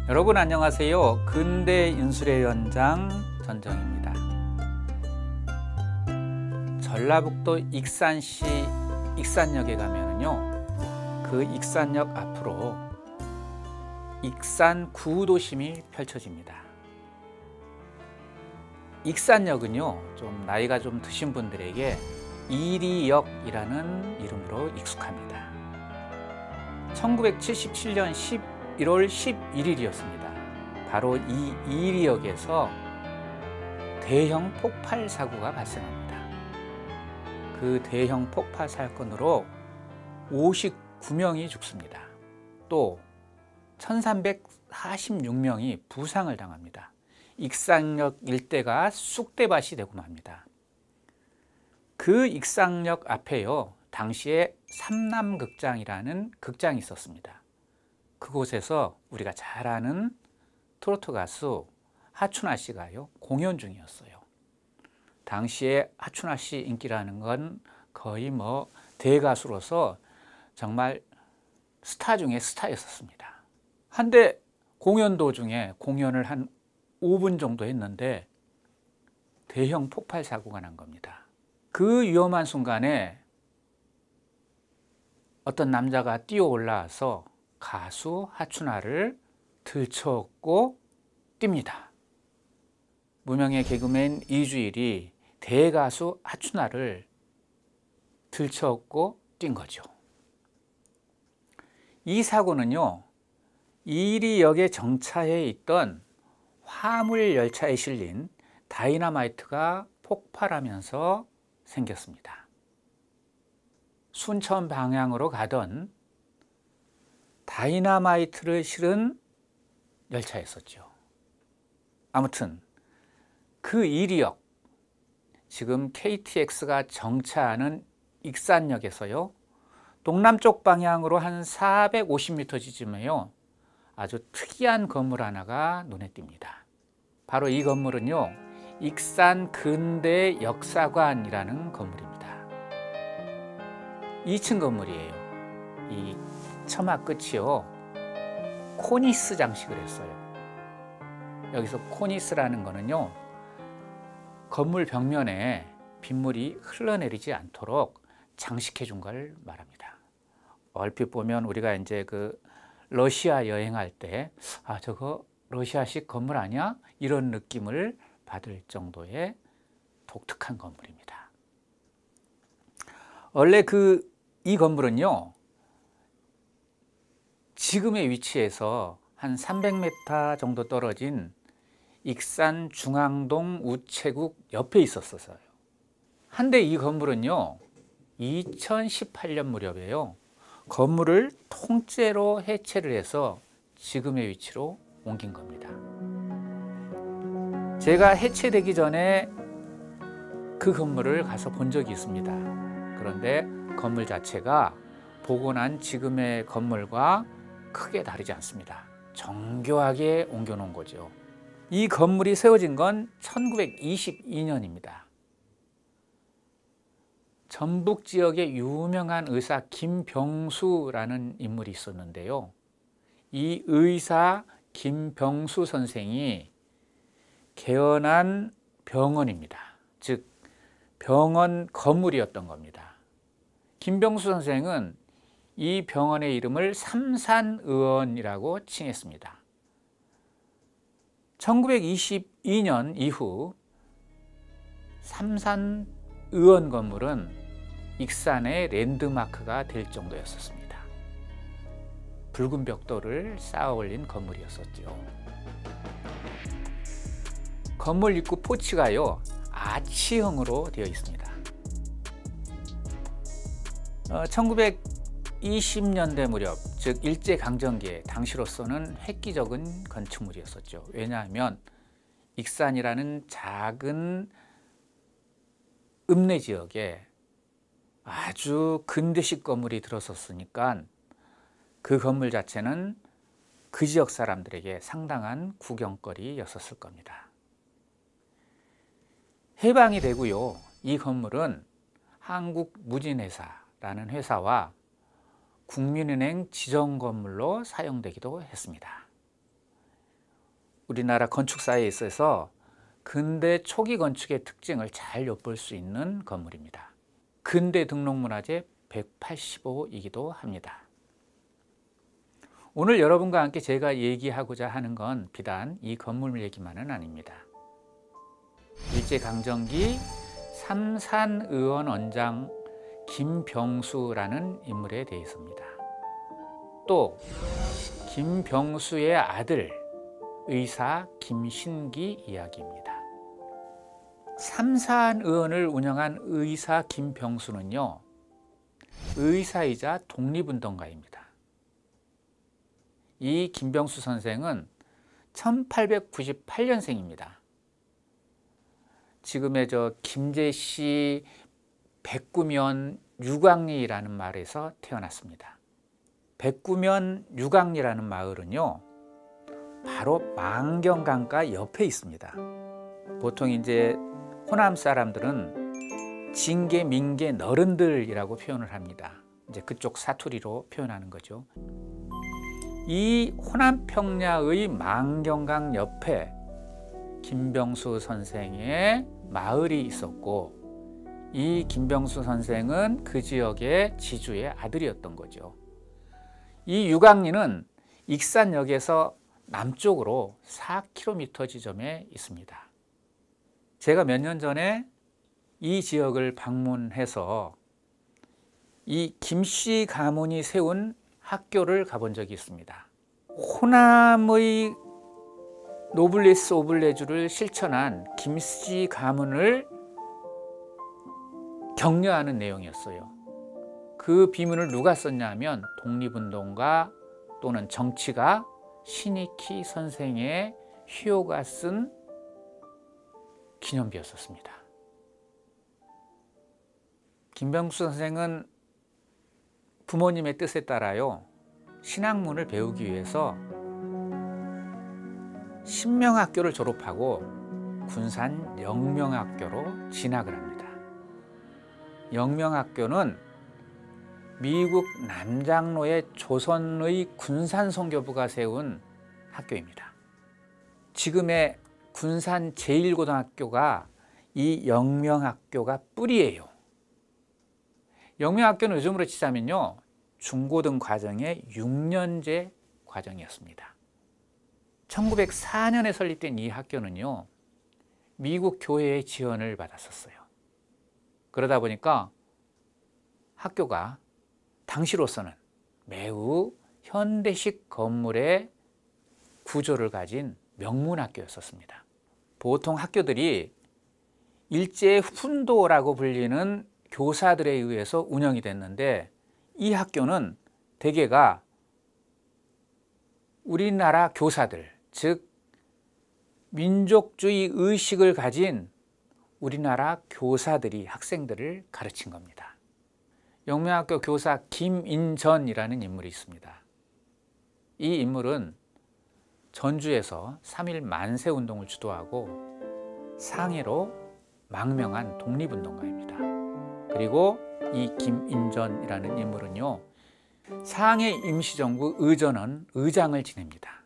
여러분 안녕하세요. 근대 인술의 연장 전정입니다. 전라북도 익산시 익산역에 가면은요, 그 익산역 앞으로 익산 구도심이 펼쳐집니다. 익산역은요, 좀 나이가 좀 드신 분들에게 이리역이라는 이름으로 익숙합니다. 1977년 11월 11일이었습니다. 바로 이 이리역에서 대형 폭발 사고가 발생합니다. 그 대형 폭발 사건으로 59명이 죽습니다. 또 1346명이 부상을 당합니다. 익산역 일대가 쑥대밭이 되고 맙니다. 그 익산역 앞에요, 당시에 삼남극장이라는 극장이 있었습니다. 그곳에서 우리가 잘 아는 트로트 가수 하춘아 씨가요, 공연 중이었어요. 당시에 하춘아 씨 인기라는 건 거의 대가수로서 정말 스타 중에 스타였었습니다. 한데 공연 도중에 공연을 한 5분 정도 했는데 대형 폭발 사고가 난 겁니다. 그 위험한 순간에 어떤 남자가 뛰어 올라와서 가수 하춘아를 들쳐업고 뜁니다. 무명의 개그맨 이주일이 대가수 하춘아를 들쳐업고 뛴 거죠. 이 사고는요, 이리역에 정차해 있던 화물 열차에 실린 다이너마이트가 폭발하면서 생겼습니다. 순천 방향으로 가던 다이너마이트를 실은 열차였었죠. 아무튼 그 이리역, 지금 KTX가 정차하는 익산역에서요, 동남쪽 방향으로 한 450m 지점에요, 아주 특이한 건물 하나가 눈에 띕니다. 바로 이 건물은요, 익산 근대 역사관이라는 건물입니다. 2층 건물이에요. 이 처마 끝이요, 코니스 장식을 했어요. 여기서 코니스라는 거는요, 건물 벽면에 빗물이 흘러내리지 않도록 장식해 준 걸 말합니다. 얼핏 보면 우리가 이제 그 러시아 여행할 때, 아, 저거 러시아식 건물 아니야? 이런 느낌을 받을 정도의 독특한 건물입니다. 원래 이 건물은요, 지금의 위치에서 한 300m 정도 떨어진 익산 중앙동 우체국 옆에 있었어요. 한데 이 건물은요, 2018년 무렵에요, 건물을 통째로 해체를 해서 지금의 위치로 옮긴 겁니다. 제가 해체되기 전에 그 건물을 가서 본 적이 있습니다. 그런데 건물 자체가 보고 난 지금의 건물과 크게 다르지 않습니다. 정교하게 옮겨놓은 거죠. 이 건물이 세워진 건 1922년입니다. 전북 지역의 유명한 의사 김병수라는 인물이 있었는데요, 이 의사 김병수 선생이 개원한 병원입니다. 즉 병원 건물이었던 겁니다. 김병수 선생은 이 병원의 이름을 삼산의원이라고 칭했습니다. 1922년 이후 삼산의원 건물은 익산의 랜드마크가 될 정도였었습니다. 붉은 벽돌을 쌓아 올린 건물이었었죠. 건물 입구 포치가요, 아치형으로 되어 있습니다. 1920년대 무렵, 즉 일제강점기에 당시로서는 획기적인 건축물이었었죠. 왜냐하면 익산이라는 작은 읍내 지역에 아주 근대식 건물이 들어섰으니까 그 건물 자체는 그 지역 사람들에게 상당한 구경거리였었을 겁니다. 해방이 되고요, 이 건물은 한국무진회사라는 회사와 국민은행 지정건물로 사용되기도 했습니다. 우리나라 건축사에 있어서 근대 초기 건축의 특징을 잘 엿볼 수 있는 건물입니다. 근대 등록문화재 185이기도 합니다. 오늘 여러분과 함께 제가 얘기하고자 하는 건 비단 이 건물 얘기만은 아닙니다. 일제강점기 삼산의원 원장 김병수라는 인물에 대해서입니다. 또 김병수의 아들 의사 김신기 이야기입니다. 삼산의원을 운영한 의사 김병수는요, 의사이자 독립운동가입니다. 이 김병수 선생은 1898년생입니다. 지금의 김제시 백구면 유광리라는 마을에서 태어났습니다. 백구면 유광리라는 마을은요, 바로 망경강가 옆에 있습니다. 보통 이제 호남 사람들은 징계, 민계, 너른들이라고 표현을 합니다. 이제 그쪽 사투리로 표현하는 거죠. 이 호남 평야의 망경강 옆에 김병수 선생의 마을이 있었고, 이 김병수 선생은 그 지역의 지주의 아들이었던 거죠. 이 유광리는 익산역에서 남쪽으로 4km 지점에 있습니다. 제가 몇 년 전에 이 지역을 방문해서 이 김씨 가문이 세운 학교를 가본 적이 있습니다. 호남의 노블리스 오블레주를 실천한 김씨 가문을 격려하는 내용이었어요. 그 비문을 누가 썼냐면 독립운동가 또는 정치가 신익희 선생의 효가 쓴 기념비였었습니다. 김병수 선생은 부모님의 뜻에 따라요, 신학문을 배우기 위해서 신명학교를 졸업하고 군산 영명학교로 진학을 합니다. 영명학교는 미국 남장로의 조선의 군산선교부가 세운 학교입니다. 지금의 군산 제1고등학교가 이 영명학교가 뿌리예요. 영명학교는 요즘으로 치자면요, 중고등 과정의 6년제 과정이었습니다. 1904년에 설립된 이 학교는요, 미국 교회의 지원을 받았었어요. 그러다 보니까 학교가 당시로서는 매우 현대식 건물의 구조를 가진 명문학교였었습니다. 보통 학교들이 일제 훈도라고 불리는 교사들에 의해서 운영이 됐는데, 이 학교는 대개가 우리나라 교사들, 즉 민족주의 의식을 가진 우리나라 교사들이 학생들을 가르친 겁니다. 영명학교 교사 김인전이라는 인물이 있습니다. 이 인물은 전주에서 3.1 만세운동을 주도하고 상해로 망명한 독립운동가입니다. 그리고 이 김인전이라는 인물은요, 상해 임시정부 의전원 의장을 지냅니다.